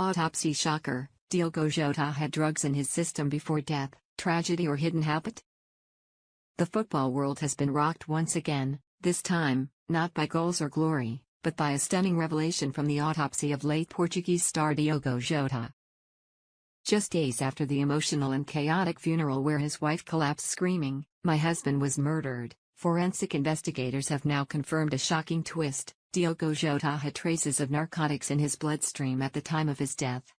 Autopsy shocker, Diogo Jota had drugs in his system before death, tragedy or hidden habit? The football world has been rocked once again, this time, not by goals or glory, but by a stunning revelation from the autopsy of late Portuguese star Diogo Jota. Just days after the emotional and chaotic funeral where his wife collapsed screaming, "My husband was murdered," forensic investigators have now confirmed a shocking twist. Diogo Jota had traces of narcotics in his bloodstream at the time of his death.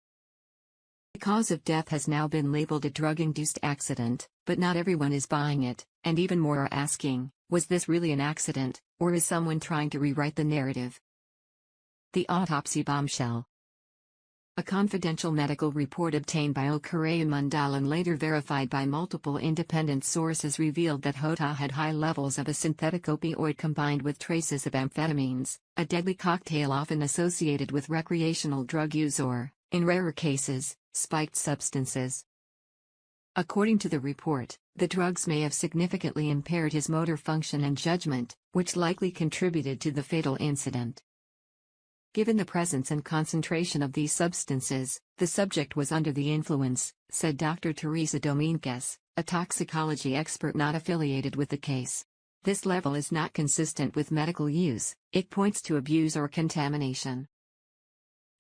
The cause of death has now been labeled a drug-induced accident, but not everyone is buying it, and even more are asking, was this really an accident, or is someone trying to rewrite the narrative? The autopsy bombshell. A confidential medical report obtained by O Correio Mundial and later verified by multiple independent sources revealed that Jota had high levels of a synthetic opioid combined with traces of amphetamines, a deadly cocktail often associated with recreational drug use or, in rarer cases, spiked substances. According to the report, the drugs may have significantly impaired his motor function and judgment, which likely contributed to the fatal incident. Given the presence and concentration of these substances, the subject was under the influence, said Dr. Teresa Dominguez, a toxicology expert not affiliated with the case. This level is not consistent with medical use, it points to abuse or contamination.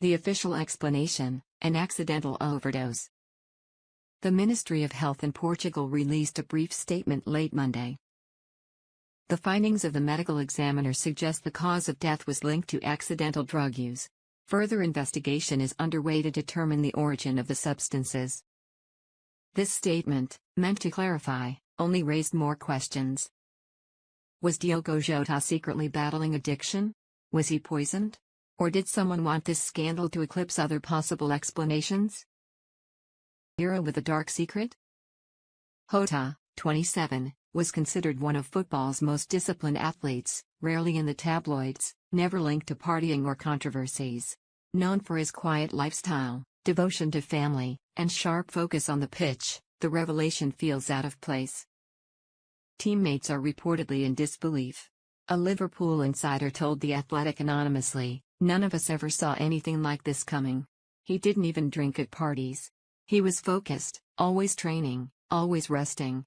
The official explanation: an accidental overdose. The Ministry of Health in Portugal released a brief statement late Monday. The findings of the medical examiner suggest the cause of death was linked to accidental drug use. Further investigation is underway to determine the origin of the substances. This statement, meant to clarify, only raised more questions. Was Diogo Jota secretly battling addiction? Was he poisoned? Or did someone want this scandal to eclipse other possible explanations? Hero with a dark secret? Jota, 27, was considered one of football's most disciplined athletes, rarely in the tabloids, never linked to partying or controversies. Known for his quiet lifestyle, devotion to family, and sharp focus on the pitch, the revelation feels out of place. Teammates are reportedly in disbelief. A Liverpool insider told The Athletic anonymously, "None of us ever saw anything like this coming. He didn't even drink at parties. He was focused, always training, always resting."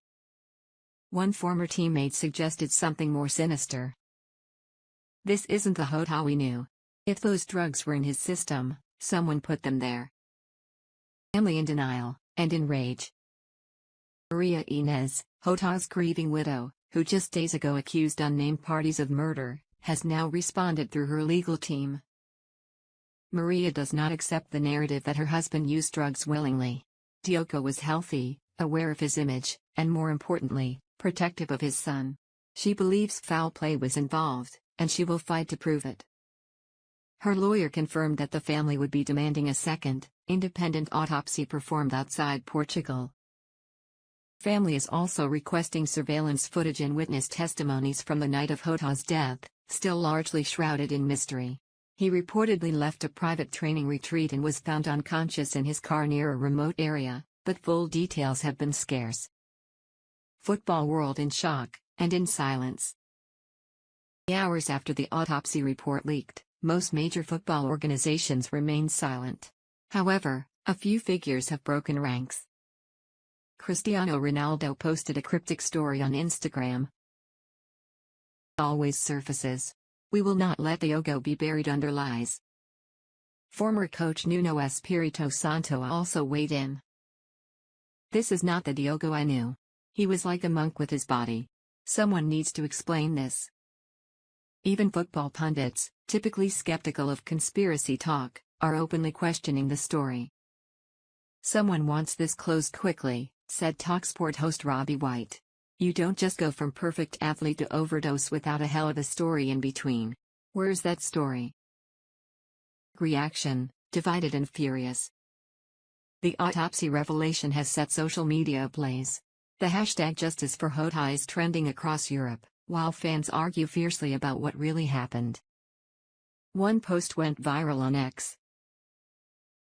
One former teammate suggested something more sinister. "This isn't the Jota we knew. If those drugs were in his system, someone put them there." Family in denial, and in rage. Maria Inez, Jota's grieving widow, who just days ago accused unnamed parties of murder, has now responded through her legal team. Maria does not accept the narrative that her husband used drugs willingly. Diogo was healthy, aware of his image, and more importantly, protective of his son. She believes foul play was involved, and she will fight to prove it. Her lawyer confirmed that the family would be demanding a second, independent autopsy performed outside Portugal. Family is also requesting surveillance footage and witness testimonies from the night of Jota's death, still largely shrouded in mystery. He reportedly left a private training retreat and was found unconscious in his car near a remote area, but full details have been scarce. Football world in shock, and in silence. Hours after the autopsy report leaked, most major football organizations remained silent. However, a few figures have broken ranks. Cristiano Ronaldo posted a cryptic story on Instagram. "Always surfaces. We will not let Diogo be buried under lies." Former coach Nuno Espirito Santo also weighed in. "This is not the Diogo I knew. He was like a monk with his body. Someone needs to explain this." Even football pundits, typically skeptical of conspiracy talk, are openly questioning the story. "Someone wants this closed quickly," said TalkSport host Robbie White. "You don't just go from perfect athlete to overdose without a hell of a story in between. Where's that story?" Reaction: divided and furious. The autopsy revelation has set social media ablaze. The hashtag Justice for Jota is trending across Europe, while fans argue fiercely about what really happened. One post went viral on X.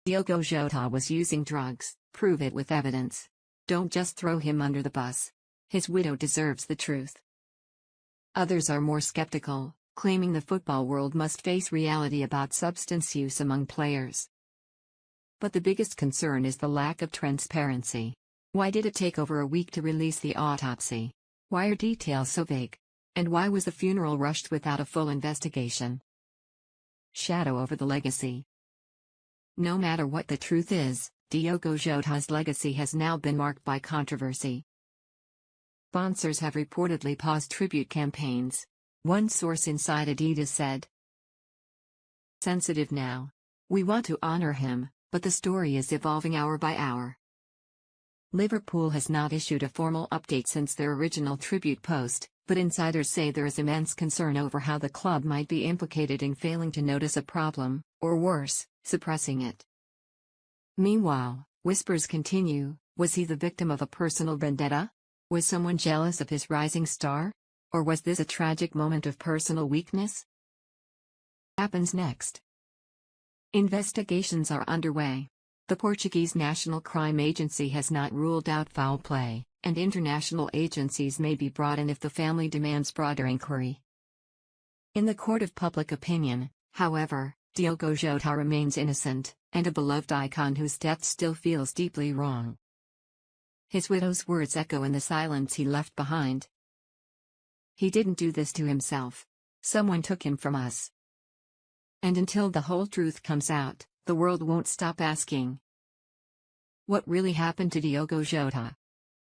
"Diogo Jota was using drugs, prove it with evidence. Don't just throw him under the bus. His widow deserves the truth." Others are more skeptical, claiming the football world must face reality about substance use among players. But the biggest concern is the lack of transparency. Why did it take over a week to release the autopsy? Why are details so vague? And why was the funeral rushed without a full investigation? Shadow over the legacy. No matter what the truth is, Diogo Jota's legacy has now been marked by controversy. Sponsors have reportedly paused tribute campaigns. One source inside Adidas said, "Sensitive now. We want to honor him, but the story is evolving hour by hour." Liverpool has not issued a formal update since their original tribute post, but insiders say there is immense concern over how the club might be implicated in failing to notice a problem, or worse, suppressing it. Meanwhile, whispers continue. Was he the victim of a personal vendetta? Was someone jealous of his rising star? Or was this a tragic moment of personal weakness? Happens next. Investigations are underway. The Portuguese National Crime Agency has not ruled out foul play, and international agencies may be brought in if the family demands broader inquiry. In the court of public opinion, however, Diogo Jota remains innocent, and a beloved icon whose death still feels deeply wrong. His widow's words echo in the silence he left behind. "He didn't do this to himself. Someone took him from us." And until the whole truth comes out, the world won't stop asking, what really happened to Diogo Jota?